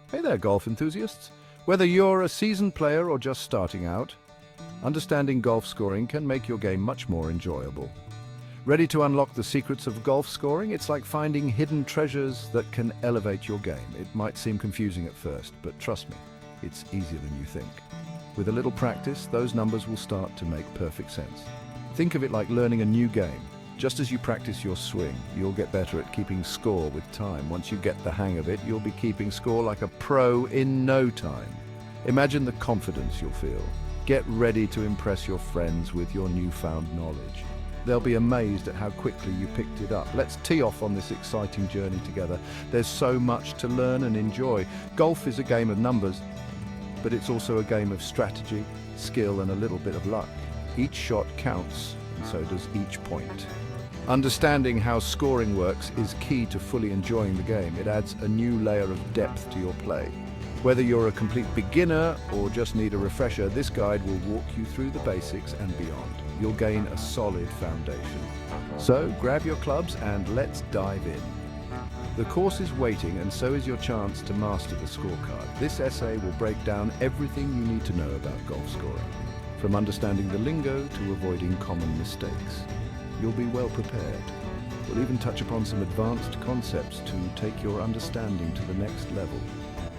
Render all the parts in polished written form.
Hey there, golf enthusiasts. Whether you're a seasoned player or just starting out, understanding golf scoring can make your game much more enjoyable. Ready to unlock the secrets of golf scoring? It's like finding hidden treasures that can elevate your game. It might seem confusing at first, but trust me, it's easier than you think. With a little practice, those numbers will start to make perfect sense. Think of it like learning a new game. Just as you practice your swing, you'll get better at keeping score with time. Once you get the hang of it, you'll be keeping score like a pro in no time. Imagine the confidence you'll feel. Get ready to impress your friends with your newfound knowledge. They'll be amazed at how quickly you picked it up. Let's tee off on this exciting journey together. There's so much to learn and enjoy. Golf is a game of numbers, but it's also a game of strategy, skill, and a little bit of luck. Each shot counts, and so does each point. Understanding how scoring works is key to fully enjoying the game. It adds a new layer of depth to your play. Whether you're a complete beginner or just need a refresher, this guide will walk you through the basics and beyond. You'll gain a solid foundation. So grab your clubs and let's dive in. The course is waiting, and so is your chance to master the scorecard. This essay will break down everything you need to know about golf scoring, from understanding the lingo to avoiding common mistakes. You'll be well prepared. We'll even touch upon some advanced concepts to take your understanding to the next level.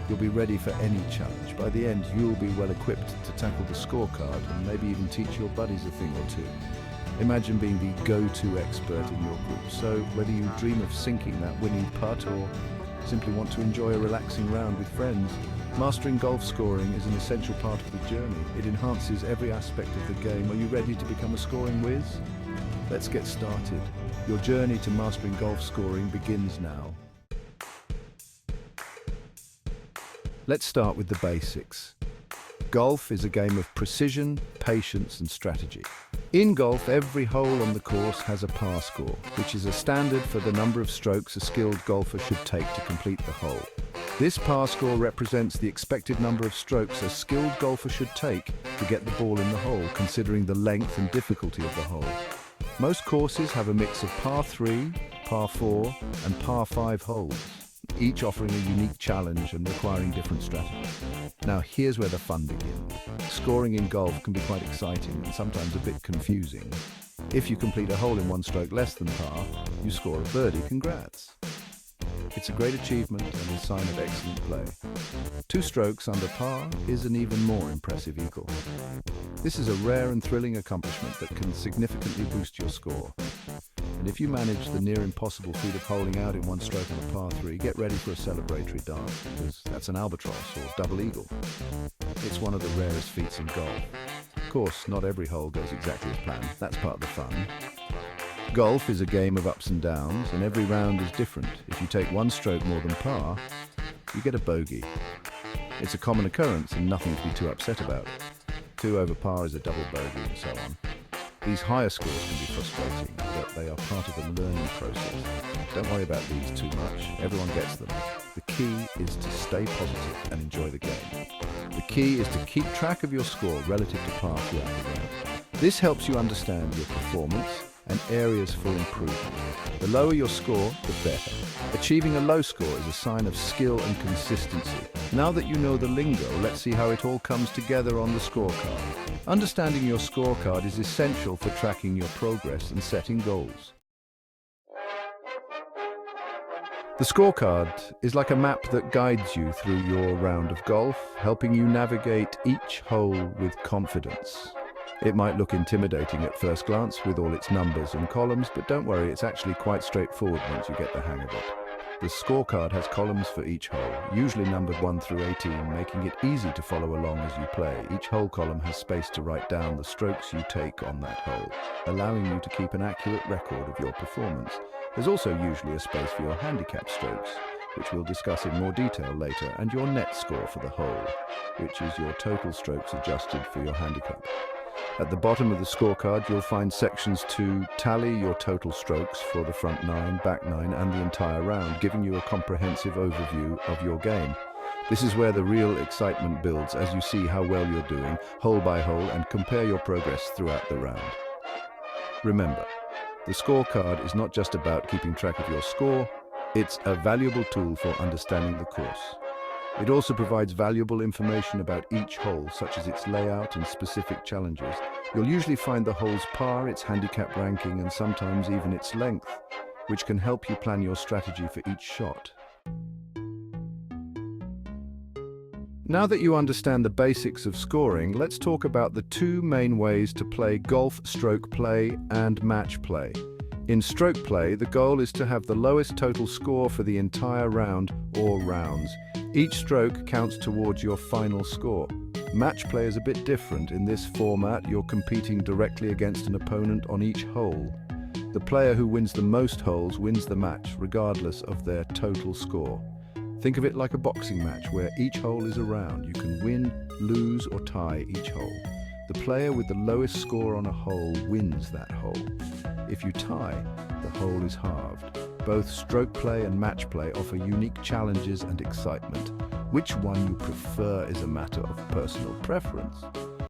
You'll be ready for any challenge. By the end, you'll be well equipped to tackle the scorecard and maybe even teach your buddies a thing or two. Imagine being the go-to expert in your group. So whether you dream of sinking that winning putt or simply want to enjoy a relaxing round with friends, mastering golf scoring is an essential part of the journey. It enhances every aspect of the game. Are you ready to become a scoring whiz? Let's get started. Your journey to mastering golf scoring begins now. Let's start with the basics. Golf is a game of precision, patience, and strategy. In golf, every hole on the course has a par score, which is a standard for the number of strokes a skilled golfer should take to complete the hole. This par score represents the expected number of strokes a skilled golfer should take to get the ball in the hole, considering the length and difficulty of the hole. Most courses have a mix of par 3, par 4, and par 5 holes, each offering a unique challenge and requiring different strategies. Now here's where the fun begins. Scoring in golf can be quite exciting and sometimes a bit confusing. If you complete a hole in one stroke less than par, you score a birdie. Congrats! It's a great achievement and a sign of excellent play. 2 strokes under par is an even more impressive eagle. This is a rare and thrilling accomplishment that can significantly boost your score. And if you manage the near impossible feat of holing out in one stroke on a par 3, get ready for a celebratory dance, because that's an albatross or double eagle. It's one of the rarest feats in golf. Of course, not every hole goes exactly as planned. That's part of the fun. Golf is a game of ups and downs, and every round is different. If you take one stroke more than par, you get a bogey. It's a common occurrence and nothing to be too upset about. 2 over par is a double bogey, and so on. These higher scores can be frustrating, but they are part of the learning process. Don't worry about these too much. Everyone gets them. The key is to stay positive and enjoy the game. The key is to keep track of your score relative to par throughout the round. This helps you understand your performance and areas for improvement. The lower your score, the better. Achieving a low score is a sign of skill and consistency. Now that you know the lingo, let's see how it all comes together on the scorecard. Understanding your scorecard is essential for tracking your progress and setting goals. The scorecard is like a map that guides you through your round of golf, helping you navigate each hole with confidence. It might look intimidating at first glance with all its numbers and columns, but don't worry, it's actually quite straightforward once you get the hang of it. The scorecard has columns for each hole, usually numbered 1 through 18, making it easy to follow along as you play. Each hole column has space to write down the strokes you take on that hole, allowing you to keep an accurate record of your performance. There's also usually a space for your handicap strokes, which we'll discuss in more detail later, and your net score for the hole, which is your total strokes adjusted for your handicap. At the bottom of the scorecard, you'll find sections to tally your total strokes for the front 9, back 9, and the entire round, giving you a comprehensive overview of your game. This is where the real excitement builds as you see how well you're doing, hole by hole, and compare your progress throughout the round. Remember, the scorecard is not just about keeping track of your score, it's a valuable tool for understanding the course. It also provides valuable information about each hole, such as its layout and specific challenges. You'll usually find the hole's par, its handicap ranking, and sometimes even its length, which can help you plan your strategy for each shot. Now that you understand the basics of scoring, let's talk about the two main ways to play golf: stroke play and match play. In stroke play, the goal is to have the lowest total score for the entire round or rounds. Each stroke counts towards your final score. Match play is a bit different. In this format, you're competing directly against an opponent on each hole. The player who wins the most holes wins the match, regardless of their total score. Think of it like a boxing match where each hole is a round. You can win, lose, or tie each hole. The player with the lowest score on a hole wins that hole. If you tie, the hole is halved. Both stroke play and match play offer unique challenges and excitement. Which one you prefer is a matter of personal preference.